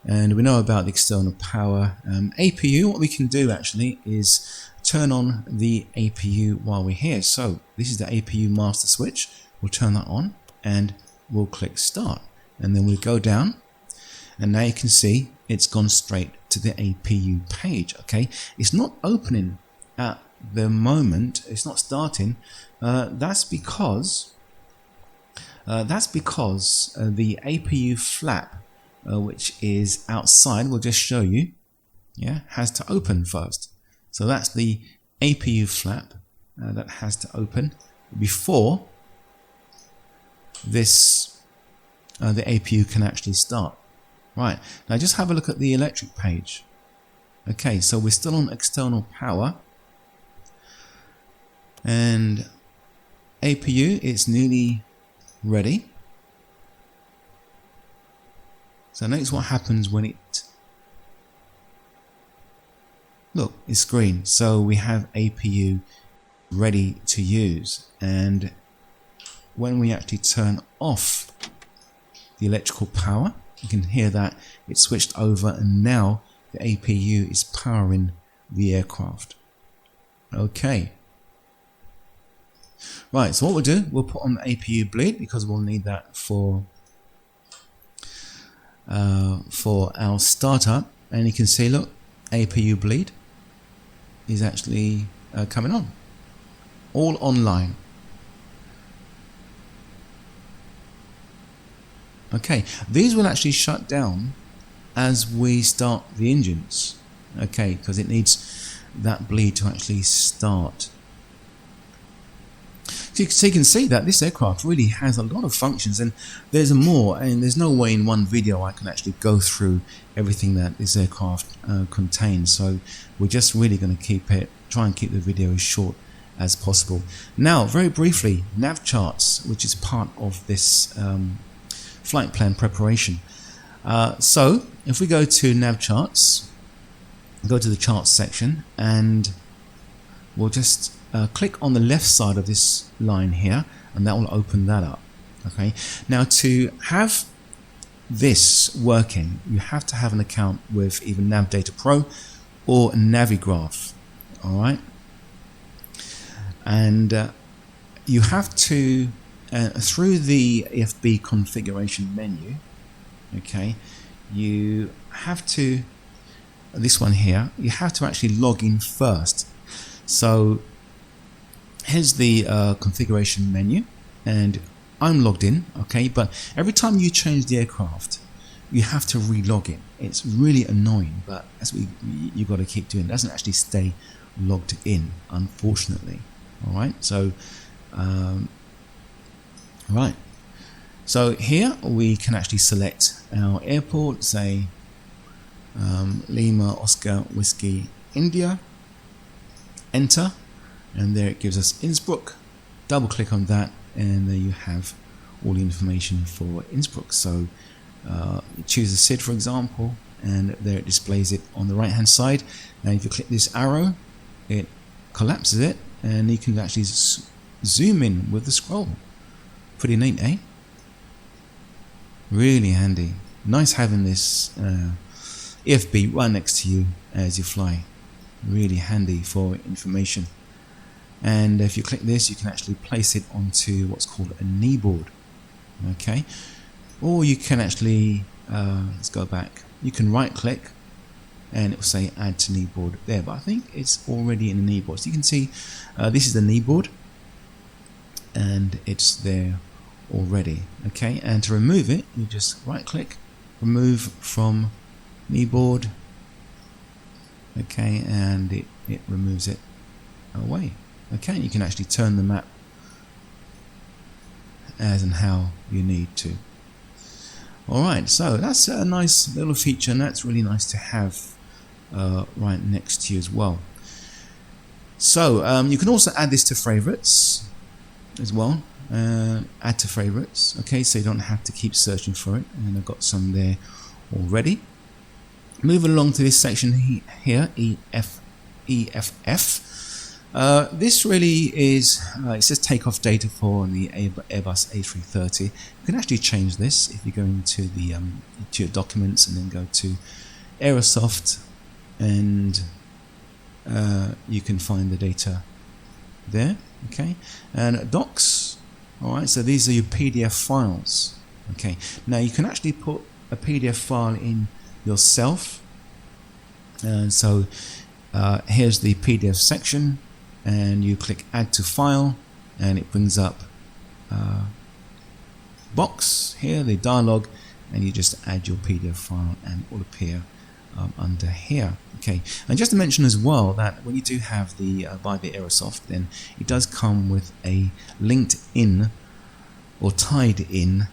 S1: And we know about the external power. APU, what we can do actually is turn on the APU while we're here. So this is the APU master switch. We'll turn that on and we'll click start, and then we'll go down, and now you can see it's gone straight to the APU page. Okay, it's not opening at the moment, it's not starting. That's because the APU flap, which is outside, we'll just show you, yeah, has to open first. So that's the APU flap that has to open before this the APU can actually start. Right, now just have a look at the electric page. Okay, so we're still on external power, and APU is nearly ready. So notice what happens when it, look, it's green. So we have APU ready to use, and when we actually turn off the electrical power, you can hear that it switched over, and now the APU is powering the aircraft. Okay. Right, so what we'll do, we'll put on the APU bleed because we'll need that for our startup, and you can see, look, APU bleed is actually coming on, all online. Okay, these will actually shut down as we start the engines, okay, because it needs that bleed to actually start. So you can see that this aircraft really has a lot of functions, and there's more, and there's no way in one video I can actually go through everything that this aircraft contains. So we're just really going to try and keep the video as short as possible. Now, very briefly, Nav Charts, which is part of this flight plan preparation. So if we go to Nav Charts, go to the Charts section, and we'll just click on the left side of this line here, and that will open that up. Okay. Now, to have this working, you have to have an account with either Nav Data Pro or Navigraph. All right. And you have to, through the EFB configuration menu, okay, you have to, this one here, you have to actually log in first. So here's the configuration menu, and I'm logged in, okay, but every time you change the aircraft, you have to re-log in. It's really annoying, but that's what you've got to keep doing. It doesn't actually stay logged in, unfortunately. All right, so right, so here we can actually select our airport, say Lima Oscar Whiskey India, enter, and there it gives us Innsbruck. Double click on that, and there you have all the information for Innsbruck. So you choose a SID, for example, and there it displays it on the right hand side. Now if you click this arrow, it collapses it, and you can actually zoom in with the scroll. Pretty neat, eh? Really handy. Nice having this EFB right next to you as you fly. Really handy for information. And if you click this, you can actually place it onto what's called a knee board. Okay, or you can actually let's go back. You can right click, and it will say add to knee board there, but I think it's already in the knee board. So you can see this is the knee board, and it's there already. Okay, and to remove it, you just right click, remove from knee board. Okay, and it removes it away. Okay, and you can actually turn the map as and how you need to. Alright, so that's a nice little feature, and that's really nice to have right next to you as well. So you can also add this to favorites as well. Add to favorites, okay, so you don't have to keep searching for it, and I've got some there already. Moving along to this section here, EFF. This really is, it says takeoff data for the Airbus A330. You can actually change this if you go into the to your documents and then go to Aerosoft, and you can find the data there. Okay, and docs. All right, so these are your PDF files. Okay, now you can actually put a PDF file in yourself, and so here's the PDF section, and you click add to file, and it brings up box here, the dialog, and you just add your PDF file, and it will appear under here. Okay, and just to mention as well that when you do have the buy the Aerosoft, then it does come with a linked in or tied in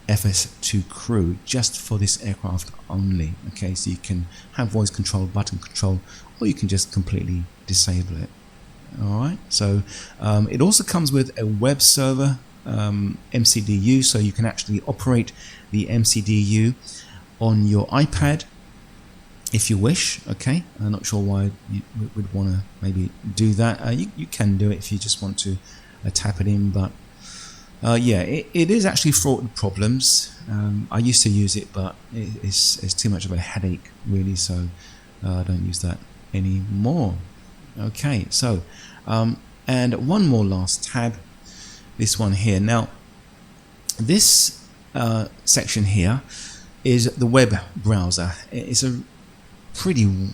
S1: FS2 crew just for this aircraft only. Okay, so you can have voice control, button control, or you can just completely disable it. Alright, so it also comes with a web server MCDU, so you can actually operate the MCDU on your iPad if you wish. Okay, I'm not sure why you would want to maybe do that. You can do it if you just want to tap it in, but yeah, it is actually fraught with problems. I used to use it, but it's too much of a headache really, so I don't use that anymore. Okay, so and one more last tab, this one here. Now this section here is the web browser. It's a pretty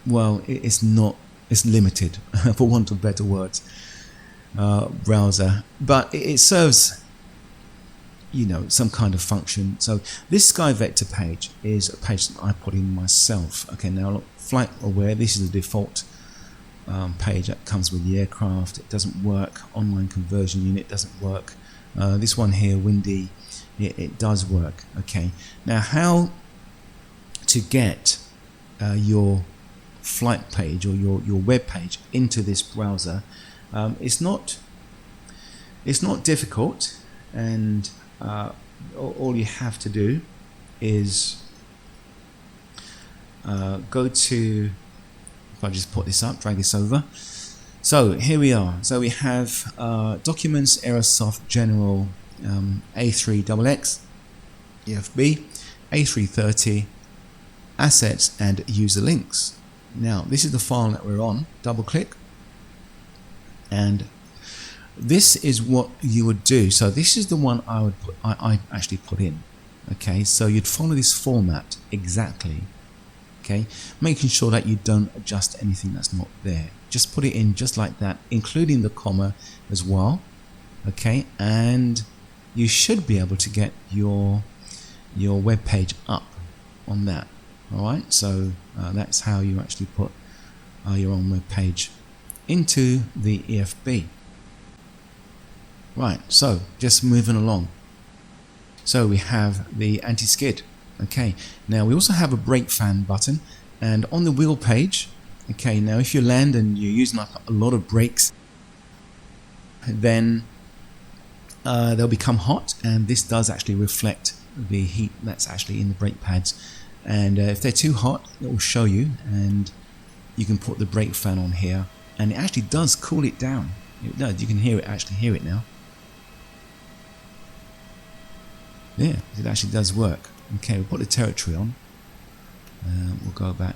S1: well, it's limited for want of better words, browser, but it serves, you know, some kind of function. So this Sky Vector page is a page that I put in myself. Okay, now look, flight aware, this is the default page that comes with the aircraft. It doesn't work. Online conversion unit doesn't work. This one here, Windy, it does work. Okay, now how to get your flight page or your web page into this browser? It's not difficult, and all you have to do is go to, if I just put this up, drag this over. So here we are. So we have Documents, Aerosoft General, A3XX, EFB, A330, Assets, and User Links. Now this is the file that we're on. Double click, and this is what you would do. So this is the one I actually put in. Okay, so you'd follow this format exactly. Okay, making sure that you don't adjust anything that's not there. Just put it in just like that, including the comma as well. Okay, and you should be able to get your web page up on that. All right, so that's how you actually put your own web page into the EFB. Right, so just moving along. So we have the anti-skid. Okay, now we also have a brake fan button, and on the wheel page, okay, now if you land and you're using up a lot of brakes, then they'll become hot, and this does actually reflect the heat that's actually in the brake pads. And if they're too hot, it will show you, and you can put the brake fan on here, and it actually does cool it down. It does. You can hear it, actually hear it now. Yeah, it actually does work. Okay, we'll put the territory on. We'll go back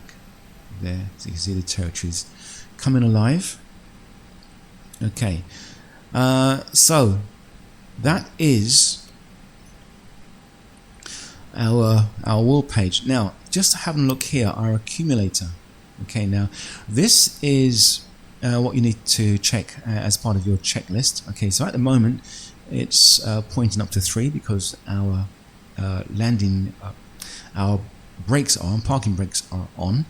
S1: there so you can see the territories coming alive. Okay, so that is our wheel page. Now, just having a look here, our accumulator. Okay, now this is what you need to check as part of your checklist. Okay, so at the moment it's pointing up to 3 because our landing, our brakes are on, parking brakes are on,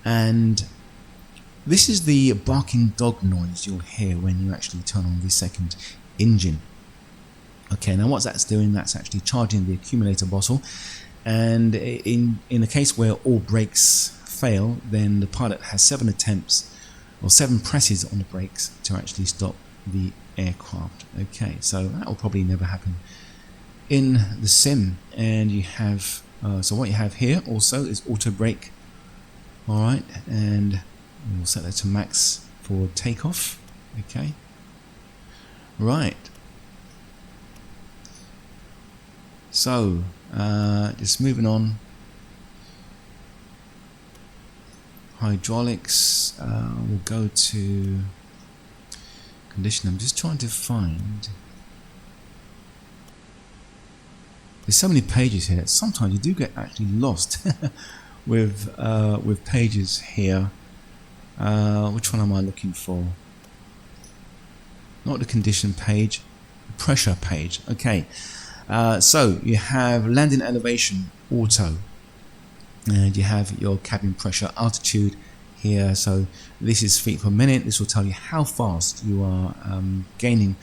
S1: and this is the barking dog noise you'll hear when you actually turn on the second engine. Okay, now what that's doing, that's actually charging the accumulator bottle, and in the case where all brakes fail, then the pilot has 7 attempts or 7 presses on the brakes to actually stop the aircraft. Okay, so that will probably never happen in the sim. And you have so what you have here also is auto brake. All right, and we'll set that to max for takeoff. Okay, right, so just moving on. Hydraulics, we'll go to condition. I'm just trying to find, there's so many pages here, sometimes you do get actually lost with pages here. Which one am I looking for? Not the condition page, the pressure page. Okay, so you have landing elevation auto, and you have your cabin pressure altitude here. So this is feet per minute. This will tell you how fast you are gaining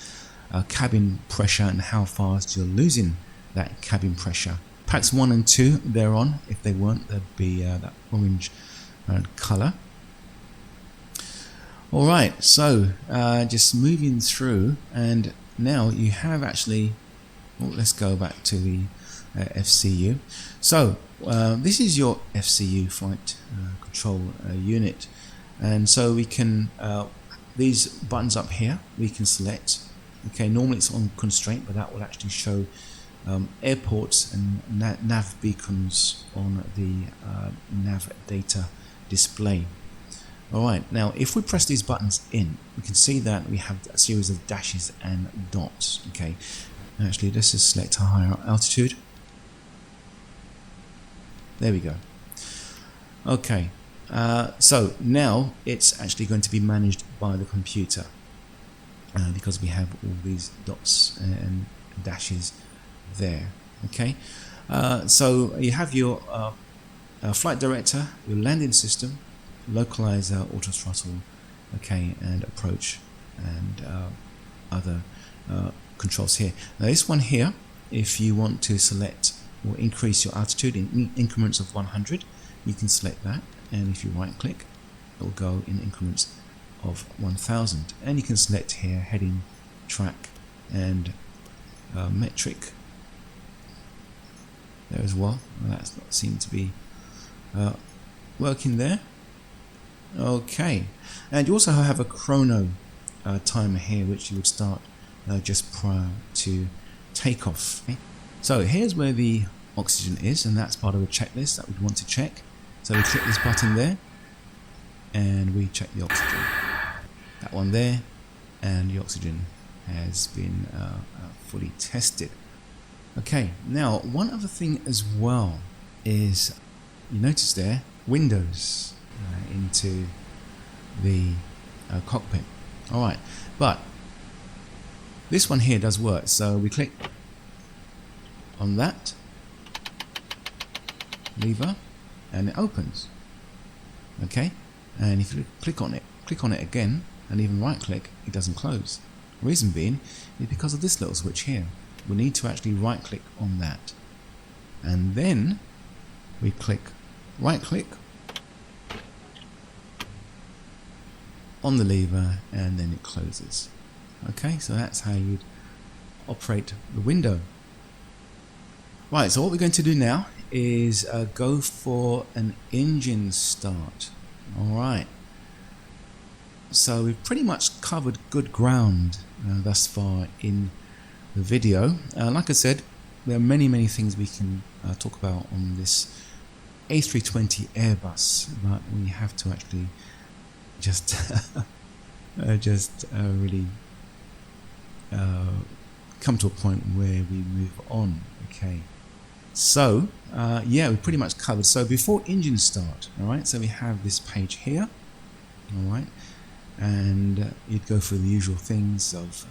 S1: cabin pressure and how fast you're losing that cabin pressure. Packs 1 and 2, they're on. If they weren't, there'd be that orange color. All right, so just moving through, and now you have actually, well, let's go back to the FCU. So this is your FCU, flight control unit, and so we can these buttons up here we can select. Okay, normally it's on constraint, but that will actually show airports and nav beacons on the nav data display. Alright, now if we press these buttons in, we can see that we have a series of dashes and dots. Okay, actually let's just select a higher altitude. There we go. Okay, so now it's actually going to be managed by the computer because we have all these dots and dashes there. Okay, so you have your flight director, your landing system, localizer, auto throttle, okay, and approach and other controls here. Now this one here, if you want to select or increase your altitude in increments of 100, you can select that, and if you right click, it will go in increments of 1000, and you can select here heading, track, and metric there as well. That's not seem to be working there. Okay, and you also have a chrono timer here, which you would start just prior to takeoff. Okay? So here's where the oxygen is, and that's part of the checklist that we'd want to check. So we click this button there, and we check the oxygen. That one there, and the oxygen has been fully tested. Okay, now one other thing as well is, you notice there, windows into the cockpit. Alright, but this one here does work, so we click on that lever and it opens. Okay, and if you click on it again and even right click, it doesn't close. The reason being is because of this little switch here. We need to actually right click on that, and then we click right click on the lever and then it closes. Okay, so that's how you'd operate the window. Right, so what we're going to do now is go for an engine start. Alright, so we've pretty much covered good ground thus far in the video. Like I said, there are many things we can talk about on this A320 Airbus, but we have to actually just really come to a point where we move on. Okay, so yeah, we pretty much covered. So before engine start, all right, so we have this page here, all right, and you'd go through the usual things of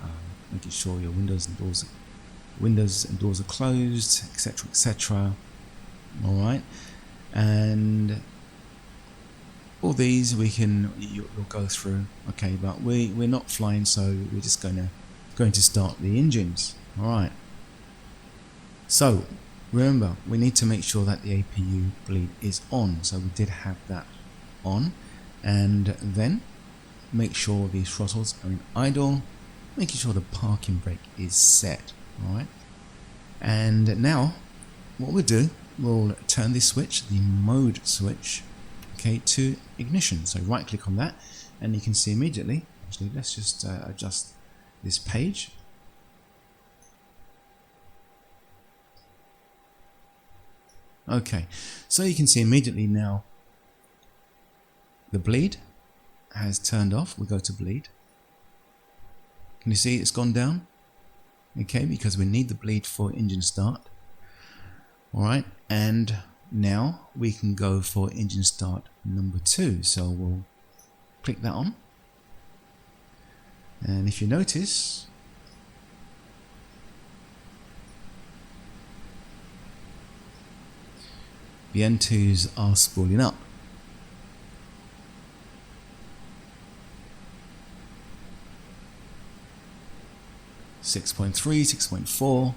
S1: making sure your windows and doors are closed, etc., etc. All right, and all these you'll go through. Okay, but we're not flying, so we're just going to start the engines. All right. So remember, we need to make sure that the APU bleed is on. So we did have that on, and then make sure the throttles are in idle, making sure the parking brake is set. All right. And now what we'll do, we'll turn this switch, the mode switch, okay, to ignition. So right click on that and you can see immediately, actually let's just adjust this page. Okay, so you can see immediately now the bleed has turned off. We go to bleed. Can you see it's gone down? Okay, because we need the bleed for engine start. Alright, and now we can go for engine start number 2. So we'll click that on. And if you notice, the N2s are spooling up. .3, 6.4.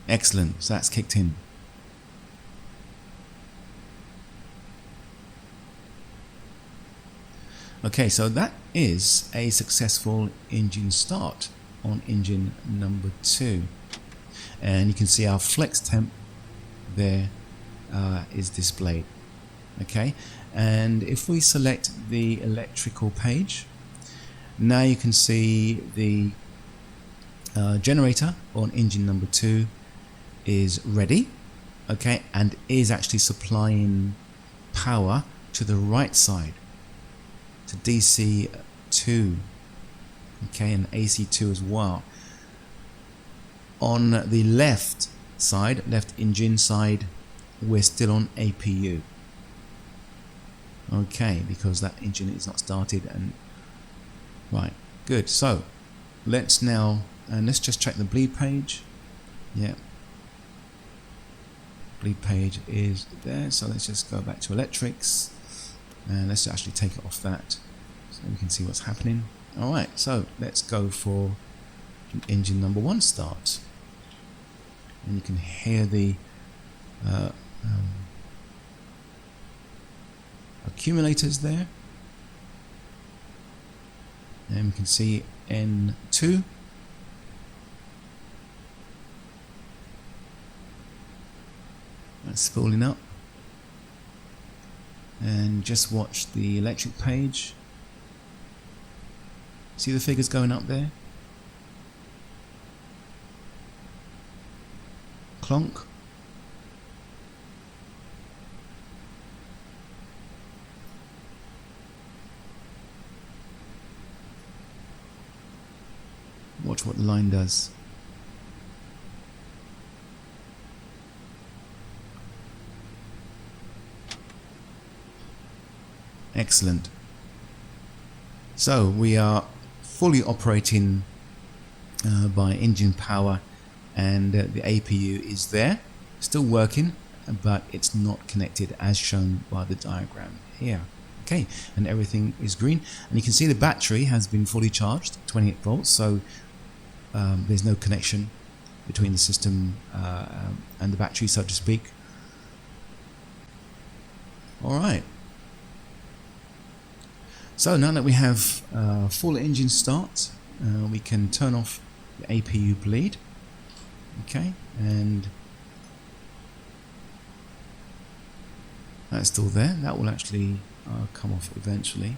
S1: Excellent, so that's kicked in. Okay, so that is a successful engine start on engine number 2. And you can see our flex temp there is displayed. Okay, and if we select the electrical page, now you can see the generator on engine number 2 is ready, okay, and is actually supplying power to the right side, to DC2, okay, and AC2 as well. On the left side, left engine side, we're still on APU, okay, because that engine is not started. And right, good. So let's now, and let's just check the bleed page. Yeah, bleed page is there, so let's just go back to electrics and let's actually take it off that so we can see what's happening. Alright, so let's go for engine number 1 start, and you can hear the accumulators there, and we can see N2. That's spooling up, and just watch the electric page. See the figures going up there? Clonk. Watch what the line does. Excellent. So we are fully operating by engine power, and the APU is there, still working, but it's not connected as shown by the diagram here. Okay, and everything is green, and you can see the battery has been fully charged, 28 volts, so there's no connection between the system and the battery, so to speak. Alright, so now that we have full engine start, we can turn off the APU bleed. Okay, and that's still there. That will actually come off eventually.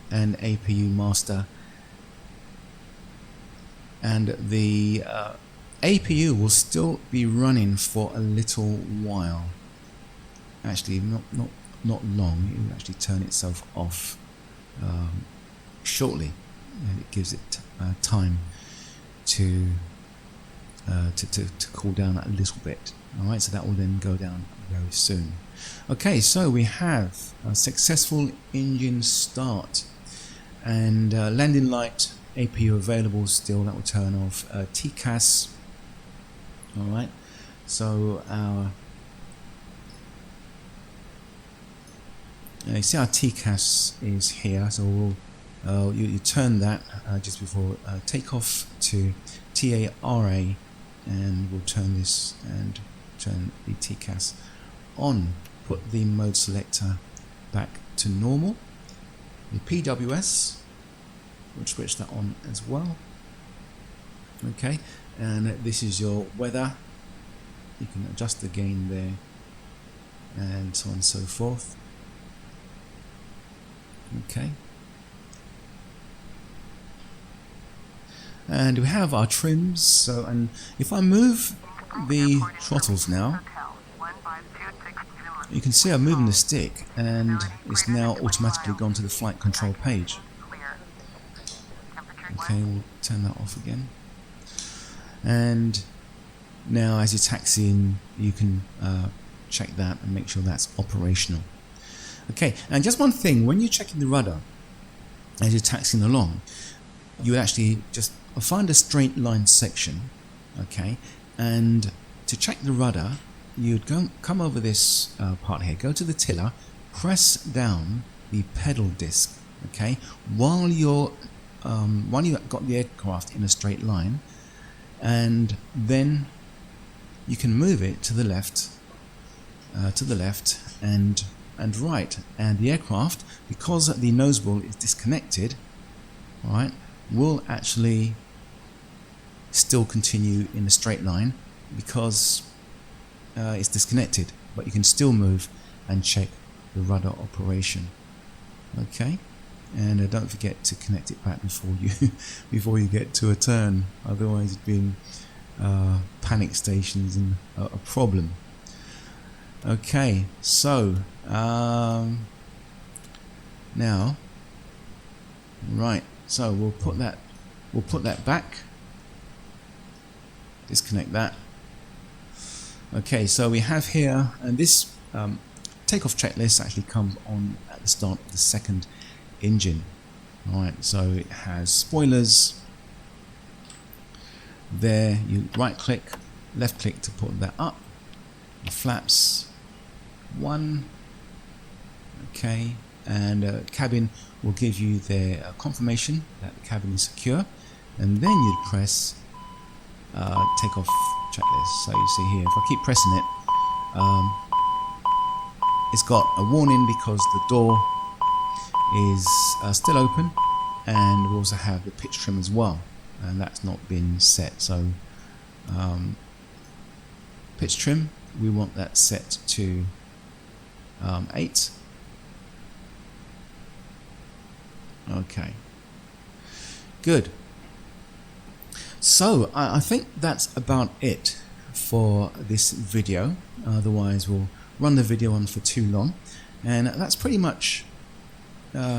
S1: And APU master, and the APU will still be running for a little while. Actually, not long. It will actually turn itself off shortly, and it gives it time to cool down a little bit. Alright, so that will then go down very soon. Okay, so we have a successful engine start, and landing light APU available still. That will turn off. TCAS. Alright, so our you see our TCAS is here, so we'll you turn that just before takeoff to TARA, and we'll turn this and turn the TCAS on. Put the mode selector back to normal. The PWS, we'll switch that on as well. Okay, and this is your weather. You can adjust the gain there, and so on and so forth. Okay, and we have our trims. So, and if I move the throttles now, you can see I'm moving the stick, and it's now automatically gone to the flight control page. Okay, we'll turn that off again. And now as you're taxiing, you can check that and make sure that's operational. Okay, and just one thing, when you're checking the rudder as you're taxiing along, you actually just find a straight line section, okay, and to check the rudder, you'd come over this part here, go to the tiller, press down the pedal disc, okay, while you've got the aircraft in a straight line, and then you can move it to the left and right, and the aircraft, because the nose wheel is disconnected, all right, will actually still continue in a straight line because it's disconnected, but you can still move and check the rudder operation. Okay, and don't forget to connect it back before you get to a turn, otherwise it'd be panic stations and a problem. Okay, so now, right, so we'll put that back, disconnect that. Okay, so we have here, and this takeoff checklist actually comes on at the start of the second engine. Alright, so it has spoilers there. You right click, left click to put that up. The flaps 1, okay, and cabin will give you their confirmation that the cabin is secure, and then you'd press take off checklist. So you see here, if I keep pressing it, it's got a warning because the door is still open, and we also have the pitch trim as well, and that's not been set. So pitch trim, we want that set to 8. Okay, good. So I think that's about it for this video, otherwise we'll run the video on for too long, and that's pretty much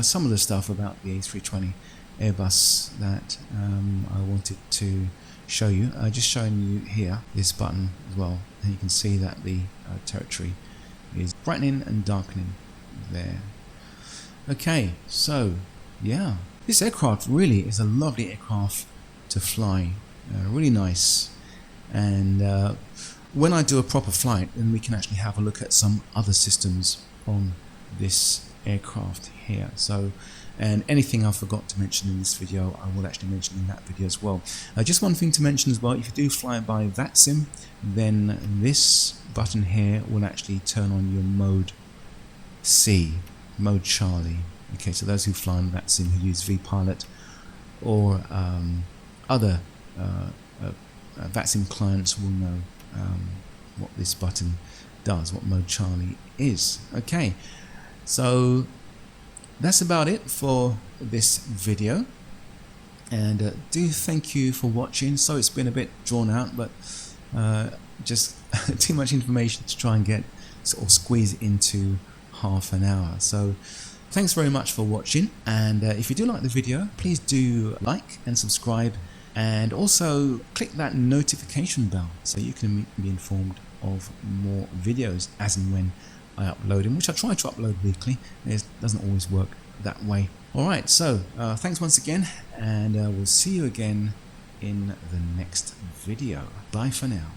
S1: some of the stuff about the A320 Airbus that I wanted to show you. Just showing you here this button as well, and you can see that the territory is brightening and darkening there. Okay, so yeah, this aircraft really is a lovely aircraft to fly, really nice, and when I do a proper flight, then we can actually have a look at some other systems on this aircraft here. So, and anything I forgot to mention in this video, I will actually mention in that video as well. Just one thing to mention as well, if you do fly by Vatsim, then this button here will actually turn on your mode C, mode Charlie. Okay, so those who fly on Vatsim, who use vPilot or other Vatsim clients will know what this button does, what mode Charlie is. Okay, so that's about it for this video, and do thank you for watching. So it's been a bit drawn out, but just too much information to try and get or squeeze into half an hour. So thanks very much for watching, and if you do like the video, please do like and subscribe, and also click that notification bell so you can be informed of more videos as and when I upload them, which I try to upload weekly. It doesn't always work that way. Alright, so thanks once again, and we'll see you again in the next video. Bye for now.